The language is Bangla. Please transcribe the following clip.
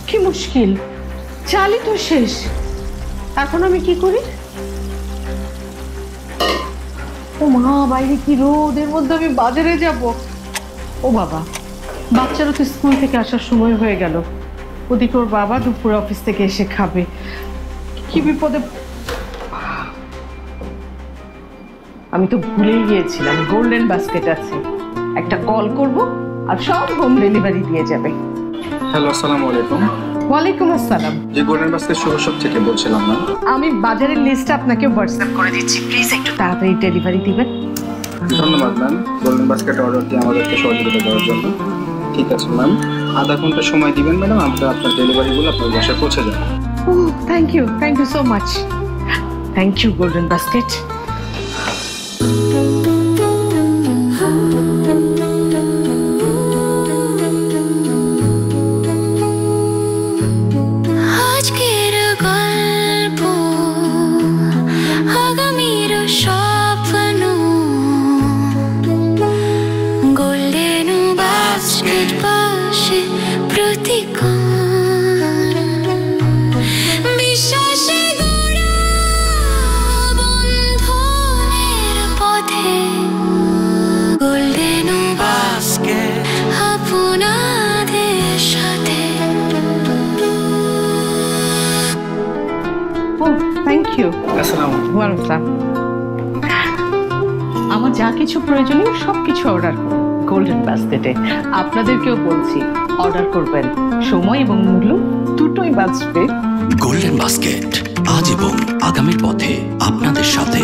কি মুশকিল, চালই তো শেষ, এখন আমি কি করি? ও মা, বাইরে কি রোদ, এর মধ্যে আমি বাজারে যাব। ও বাবা, বাচ্চারা তো স্কুল থেকে আসার সময় হয়ে গেল, ওদিকে ওর বাবা দুপুরে অফিস থেকে এসে খাবে, কি বিপদে। আমি তো ভুলেই গিয়েছিলাম, গোল্ডেন বাস্কেট আছে, একটা কল করব আর সব হোম ডেলিভারি দিয়ে যাবে। হ্যালো, আসসালামু আলাইকুম। ওয়ালাইকুম আসসালাম। জি, গোল্ডেন বাস্কেট শুভ শপ থেকে বলছিলাম না? আমি বাজারের লিস্টটা আপনাকে হোয়াটসঅ্যাপ করে দিচ্ছি, প্লিজ একটু তাড়াতাড়ি ডেলিভারি দিবেন। ধন্যবাদ ম্যাম, গোল্ডেন বাস্কেট অর্ডার দিয়ে আমাদেরকে সহযোগিতা করার জন্য। ঠিক আছে ম্যাম, আধা ঘন্টা সময় দিবেন ম্যাডাম, আমরা আপনার ডেলিভারিগুলো আপনার বাসায় পৌঁছে যাবো। Oh thank you so much. Thank you golden basket. আমার যা কিছু প্রয়োজনীয় সবকিছু অর্ডার করুন গোল্ডেন বাস্কেটে। আপনাদেরকেও বলছি অর্ডার করবেন, সময় এবং মূল্য দুটোই বাঁচবে। গোল্ডেন বাস্কেট, আজ এবং আগামীর পথে আপনাদের সাথে।